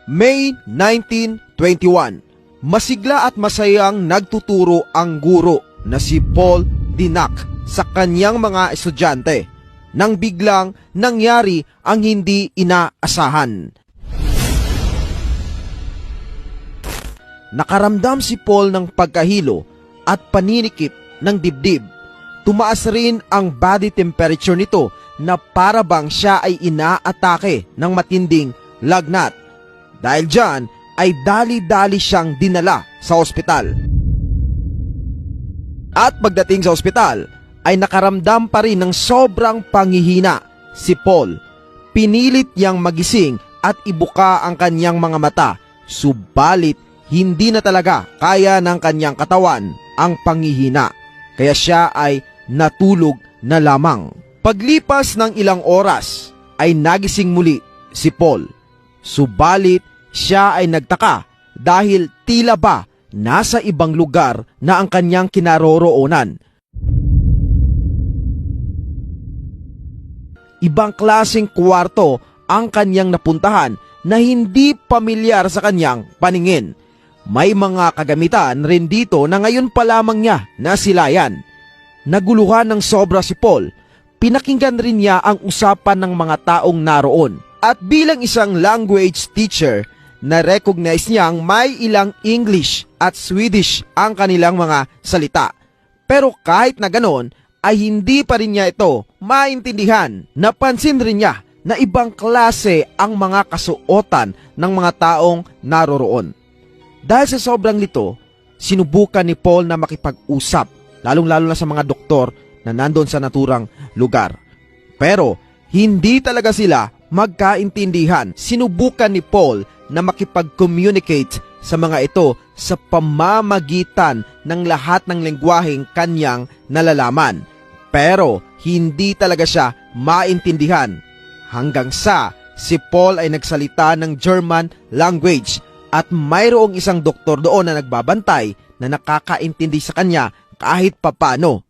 May 1921, masigla at masayang nagtuturo ang guro na si Paul Dinac sa kanyang mga estudyante nang biglang nangyari ang hindi inaasahan. Nakaramdam si Paul ng pagkahilo at paninikip ng dibdib. Tumaas rin ang body temperature nito na para bang siya ay inaatake ng matinding lagnat. Dahil dyan ay dali-dali siyang dinala sa ospital. At pagdating sa ospital ay nakaramdam pa rin ng sobrang panghihina si Paul. Pinilit niyang magising at ibuka ang kanyang mga mata, subalit hindi na talaga kaya ng kanyang katawan ang panghihina. Kaya siya ay natulog na lamang. Paglipas ng ilang oras ay nagising muli si Paul. Subalit siya ay nagtaka dahil tila ba nasa ibang lugar na ang kanyang kinaroroonan. Ibang klaseng kwarto ang kanyang napuntahan na hindi pamilyar sa kanyang paningin. May mga kagamitan rin dito na ngayon pa lamang niya nasilayan. Naguluhan ng sobra si Paul. Pinakinggan rin niya ang usapan ng mga taong naroon. At bilang isang language teacher, na-recognize niyang may ilang English at Swedish ang kanilang mga salita. Pero kahit na ganon, ay hindi pa rin niya ito maintindihan. Napansin rin niya na ibang klase ang mga kasuotan ng mga taong naroroon. Dahil sa sobrang lito, sinubukan ni Paul na makipag-usap, lalong-lalo na sa mga doktor na nandun sa naturang lugar. Pero hindi talaga sila magkaintindihan. Sinubukan ni Paul na makipag-communicate sa mga ito sa pamamagitan ng lahat ng lengguwaheng kanyang nalalaman. Pero hindi talaga siya maintindihan. Hanggang sa si Paul ay nagsalita ng German language at mayroong isang doktor doon na nagbabantay na nakakaintindi sa kanya kahit papano.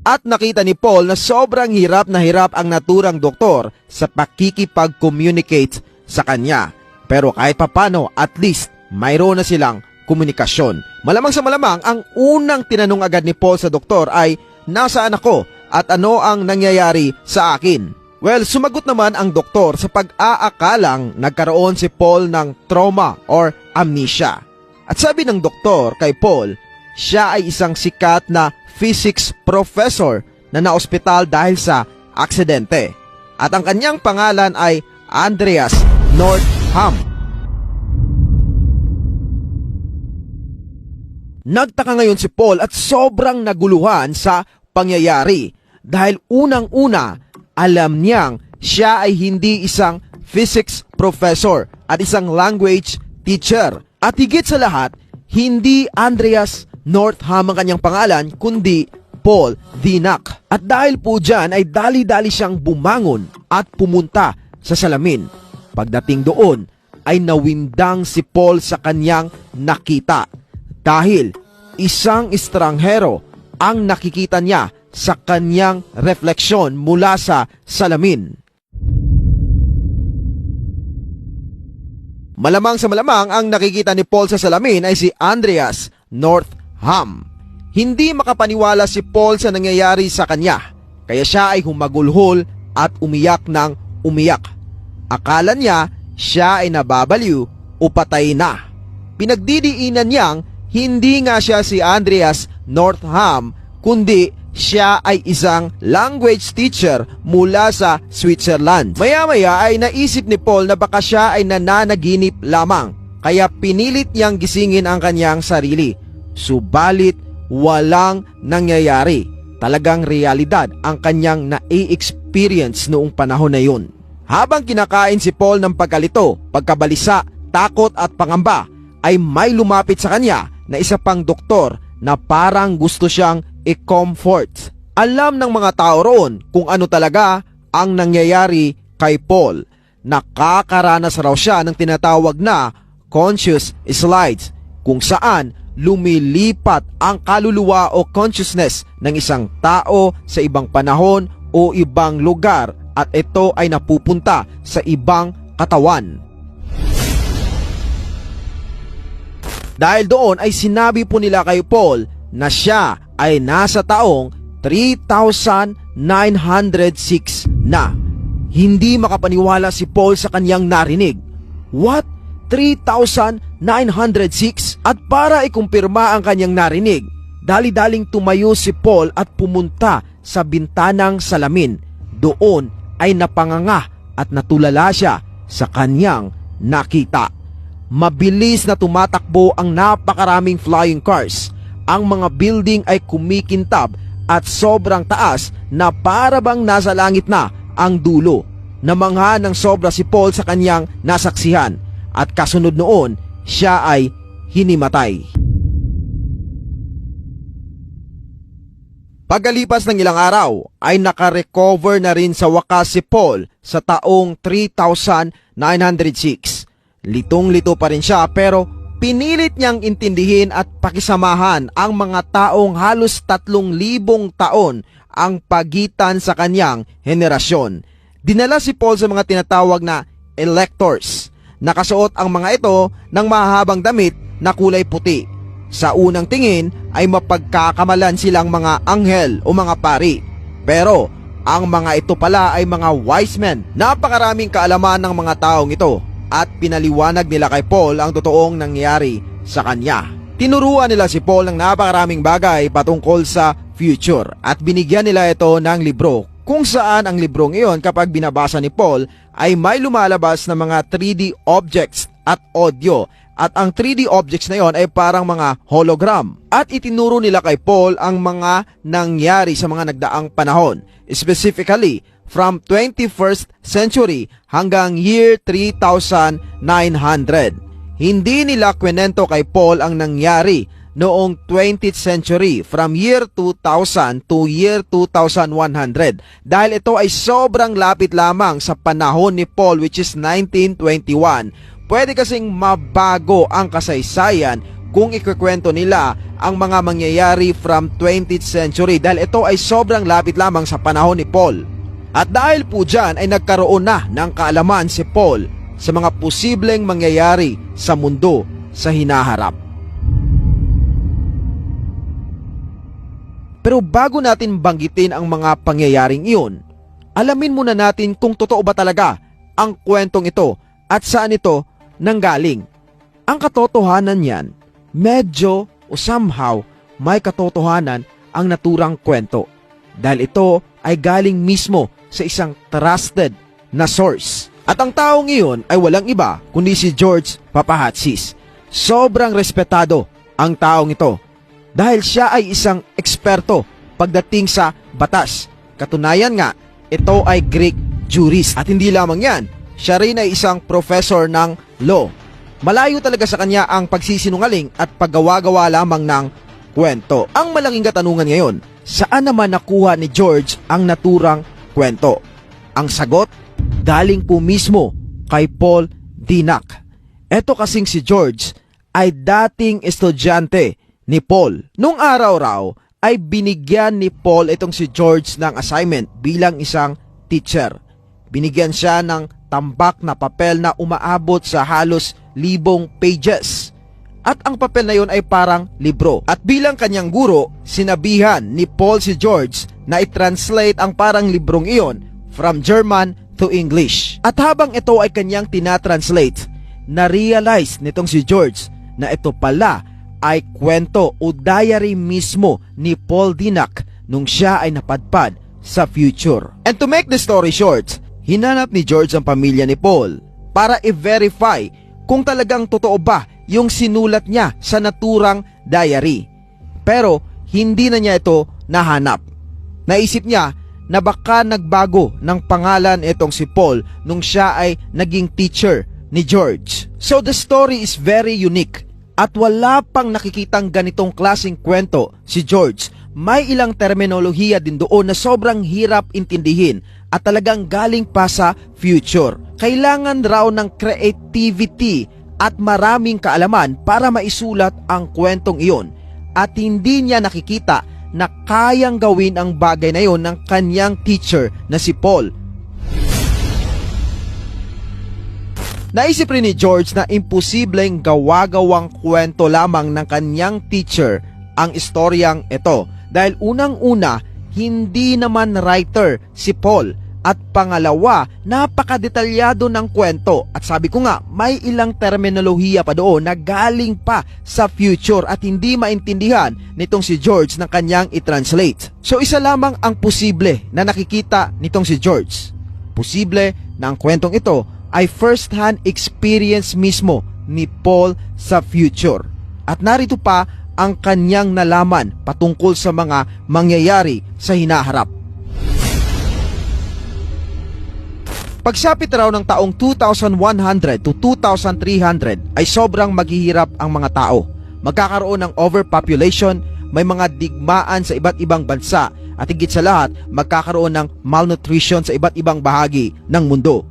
At nakita ni Paul na sobrang hirap na hirap ang naturang doktor sa pakikipag-communicate sa kanya. Pero kahit papano, at least mayroon na silang komunikasyon. Malamang sa malamang, ang unang tinanong agad ni Paul sa doktor ay, nasaan ako at ano ang nangyayari sa akin? Well, sumagot naman ang doktor sa pag-aakalang nagkaroon si Paul ng trauma or amnesia. At sabi ng doktor kay Paul, siya ay isang sikat na physics professor na naospital dahil sa aksidente. At ang kanyang pangalan ay Andreas Nordham. Nagtaka ngayon si Paul at sobrang naguluhan sa pangyayari dahil unang-una alam niyang siya ay hindi isang physics professor at isang language teacher. At higit sa lahat, hindi Andreas Nordham ang kanyang pangalan, kundi Paul Dinac. At dahil po dyan ay dali-dali siyang bumangon at pumunta sa salamin. Pagdating doon ay nawindang si Paul sa kanyang nakita. Dahil isang estranghero ang nakikita niya sa kanyang refleksyon mula sa salamin. Malamang sa malamang ang nakikita ni Paul sa salamin ay si Andreas Nordham. Hindi makapaniwala si Paul sa nangyayari sa kanya, kaya siya ay humagulhol at umiyak ng umiyak. Akala niya siya ay nababaliw o patay na. Pinagdidiinan niyang hindi nga siya si Andreas Nordham, kundi siya ay isang language teacher mula sa Switzerland. Maya-maya ay naisip ni Paul na baka siya ay nananaginip lamang, kaya pinilit niyang gisingin ang kanyang sarili. Subalit walang nangyayari. Talagang realidad ang kanyang na-experience noong panahon na yun. Habang kinakain si Paul ng pagkalito, pagkabalisa, takot at pangamba, ay may lumapit sa kanya na isa pang doktor na parang gusto siyang i-comfort. Alam ng mga tao roon kung ano talaga ang nangyayari kay Paul. Nakakaranas raw siya ng tinatawag na conscious slides, kung saan lumilipat ang kaluluwa o consciousness ng isang tao sa ibang panahon o ibang lugar at ito ay napupunta sa ibang katawan. Dahil doon ay sinabi po nila kay Paul na siya ay nasa taong 3,906 na. Hindi makapaniwala si Paul sa kanyang narinig. What? 3,906? At para ikumpirma ang kanyang narinig, dali-daling tumayo si Paul at pumunta sa bintanang salamin. Doon ay napanganga at natulala siya sa kanyang nakita. Mabilis na tumatakbo ang napakaraming flying cars. Ang mga building ay kumikintab at sobrang taas na para bang nasa langit na ang dulo. Namangha ng sobra si Paul sa kanyang nasaksihan at kasunod noon siya ay hinimatay. Pagkalipas ng ilang araw ay nakarecover na rin sa wakas si Paul sa taong 3,906. Litong-lito pa rin siya pero pinilit niyang intindihin at pakisamahan ang mga taong halos 3,000 taon ang pagitan sa kanyang henerasyon. Dinala si Paul sa mga tinatawag na electors. Nakasuot ang mga ito ng mahabang damit na kulay puti. Sa unang tingin ay mapagkakamalan silang mga anghel o mga pari. Pero ang mga ito pala ay mga wise men. Napakaraming kaalaman ng mga taong ito at pinaliwanag nila kay Paul ang totoong nangyari sa kanya. Tinuruan nila si Paul ng napakaraming bagay patungkol sa future at binigyan nila ito ng libro kung saan ang librong iyon kapag binabasa ni Paul ay may lumalabas na mga 3D objects at audio. At ang 3D objects na yon ay parang mga hologram. At itinuro nila kay Paul ang mga nangyari sa mga nagdaang panahon. Specifically, from 21st century hanggang year 3,900. Hindi nila kwenento kay Paul ang nangyari noong 20th century from year 2000 to year 2100. Dahil ito ay sobrang lapit lamang sa panahon ni Paul which is 1921. Pwede kasing mabago ang kasaysayan kung ikukwento nila ang mga mangyayari from 20th century dahil ito ay sobrang lapit lamang sa panahon ni Paul. At dahil po dyan ay nagkaroon na ng kaalaman si Paul sa mga posibleng mangyayari sa mundo sa hinaharap. Pero bago natin banggitin ang mga pangyayaring iyon, alamin muna natin kung totoo ba talaga ang kwentong ito at saan ito nanggaling. Ang katotohanan niyan, medyo o somehow may katotohanan ang naturang kwento dahil ito ay galing mismo sa isang trusted na source. At ang taong iyon ay walang iba kundi si George Papahatsis. Sobrang respetado ang taong ito dahil siya ay isang eksperto pagdating sa batas. Katunayan nga, ito ay Greek jurist at hindi lamang yan, siya rin ay isang professor ng law. Malayo talaga sa kanya ang pagsisinungaling at paggawa-gawa lamang ng kwento. Ang malaking katanungan ngayon, saan naman nakuha ni George ang naturang kwento? Ang sagot, galing po mismo kay Paul Dinac. Eto kasing si George ay dating estudyante ni Paul. Nung araw raw ay binigyan ni Paul itong si George ng assignment bilang isang teacher. Binigyan siya ng tambak na papel na umaabot sa halos 1,000 pages. At ang papel na yon ay parang libro. At bilang kanyang guro, sinabihan ni Paul si George na i-translate ang parang librong iyon from German to English. At habang ito ay kanyang tinatranslate, na-realize nitong si George na ito pala ay kwento o diary mismo ni Paul Dinac nung siya ay napadpad sa future. And to make the story short, hinanap ni George ang pamilya ni Paul para i-verify kung talagang totoo ba yung sinulat niya sa naturang diary. Pero hindi na niya ito nahanap. Naisip niya na baka nagbago ng pangalan itong si Paul nung siya ay naging teacher ni George. So the story is very unique at wala pang nakikitang ganitong klaseng kwento si George. May ilang terminolohiya din doon na sobrang hirap intindihin at talagang galing pa sa future. Kailangan raw ng creativity at maraming kaalaman para maisulat ang kwentong iyon. At hindi niya nakikita na kayang gawin ang bagay na iyon ng kanyang teacher na si Paul. Naisip rin ni George na imposibleng gawa-gawang kwento lamang ng kanyang teacher ang istoryang ito dahil unang-una, hindi naman writer si Paul at pangalawa, napakadetalyado ng kwento at sabi ko nga, may ilang terminolohiya pa doon na galing pa sa future at hindi maintindihan nitong si George na kanyang i-translate. So isa lamang ang posible na nakikita nitong si George. Posible na ang kwentong ito ay first-hand experience mismo ni Paul sa future. At narito pa ang kanyang nalaman patungkol sa mga mangyayari sa hinaharap. Pagsapit raw ng taong 2100 to 2300 ay sobrang maghihirap ang mga tao. Magkakaroon ng overpopulation, may mga digmaan sa iba't ibang bansa at higit sa lahat magkakaroon ng malnutrition sa iba't ibang bahagi ng mundo.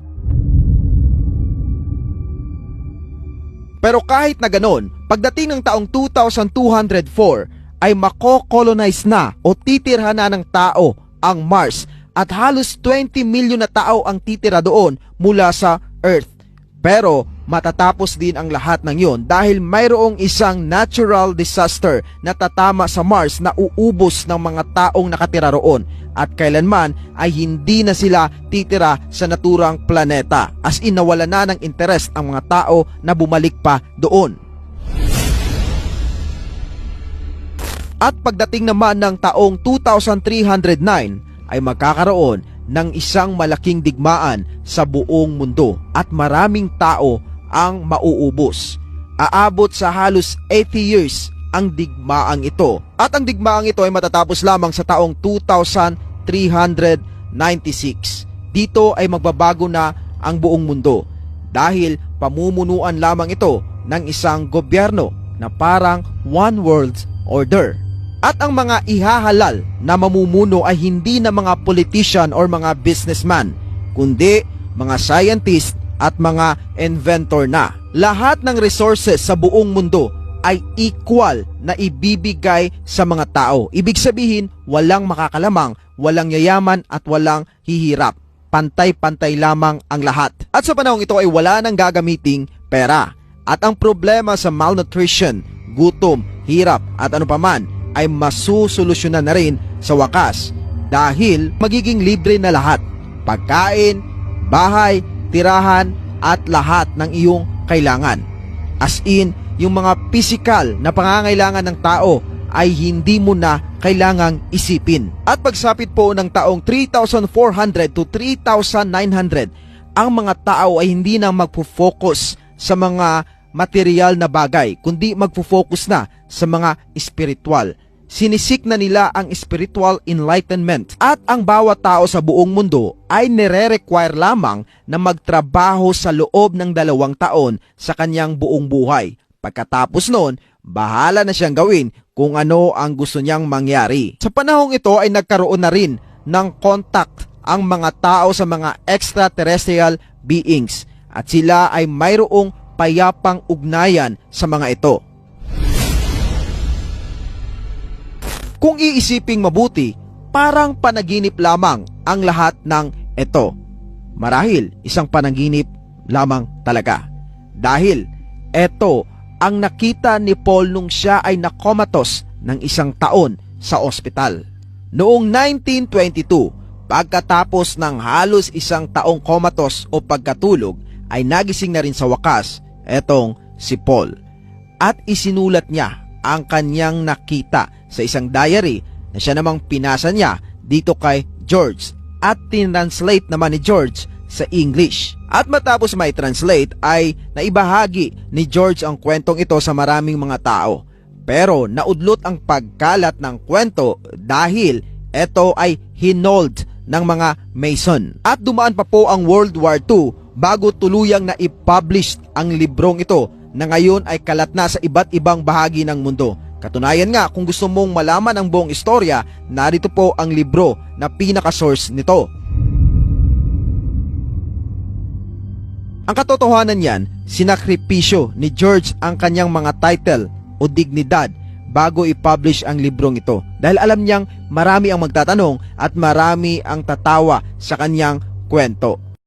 Pero kahit na ganon, pagdating ng taong 2204 ay mako-colonize na o titirhan na ng tao ang Mars at halos 20 milyon na tao ang titira doon mula sa Earth. Pero matatapos din ang lahat ng yon dahil mayroong isang natural disaster na tatama sa Mars na uubos ng mga taong nakatira roon at kailanman ay hindi na sila titira sa naturang planeta, as in nawala na ng interest ang mga tao na bumalik pa doon. At pagdating naman ng taong 2309 ay magkakaroon ng isang malaking digmaan sa buong mundo at maraming tao ang mauubos. Aabot sa halos 80 years ang digmaang ito. At ang digmaang ito ay matatapos lamang sa taong 2396. Dito ay magbabago na ang buong mundo dahil pamumunuan lamang ito ng isang gobyerno na parang one world order. At ang mga ihahalal na mamumuno ay hindi na mga politician or mga businessman, kundi mga scientist at mga inventor na. Lahat ng resources sa buong mundo ay equal na ibibigay sa mga tao. Ibig sabihin, walang makakalamang, walang yayaman at walang hihirap. Pantay-pantay lamang ang lahat. At sa panahong ito ay wala nang gagamiting pera. At ang problema sa malnutrition, gutom, hirap at ano paman ay masusolusyonan na rin sa wakas dahil magiging libre na lahat. Pagkain, bahay, tirahan at lahat ng iyong kailangan. As in, yung mga physical na pangangailangan ng tao ay hindi mo na kailangang isipin. At pagsapit po ng taong 3,400 to 3,900, ang mga tao ay hindi na magpo-focus sa mga material na bagay, kundi magpo-focus na sa mga spiritual. Sinisik na nila ang spiritual enlightenment at ang bawat tao sa buong mundo ay nire-require lamang na magtrabaho sa loob ng 2 taon sa kanyang buong buhay. Pagkatapos noon, bahala na siyang gawin kung ano ang gusto niyang mangyari. Sa panahong ito ay nagkaroon na rin ng contact ang mga tao sa mga extraterrestrial beings at sila ay mayroong payapang ugnayan sa mga ito. Kung iisiping mabuti, parang panaginip lamang ang lahat ng ito. Marahil isang panaginip lamang talaga. Dahil ito ang nakita ni Paul nung siya ay nakomatos ng 1 taon sa ospital. Noong 1922, pagkatapos ng halos 1 taong komatos o pagkatulog, ay nagising na rin sa wakas etong si Paul. At isinulat niya ang kanyang nakita sa isang diary na siya namang pinasa niya dito kay George at tinranslate naman ni George sa English. At matapos may translate ay naibahagi ni George ang kwentong ito sa maraming mga tao. Pero naudlot ang pagkalat ng kwento dahil ito ay hinold ng mga Mason. At dumaan pa po ang World War II bago tuluyang na i-publish ang librong ito na ngayon ay kalat na sa iba't ibang bahagi ng mundo. Katunayan nga, kung gusto mong malaman ang buong istorya, narito po ang libro na pinaka-source nito. Ang katotohanan niyan, sinakripisyo ni George ang kanyang mga title o dignidad bago i-publish ang librong ito. Dahil alam niyang marami ang magtatanong at marami ang tatawa sa kanyang kwento.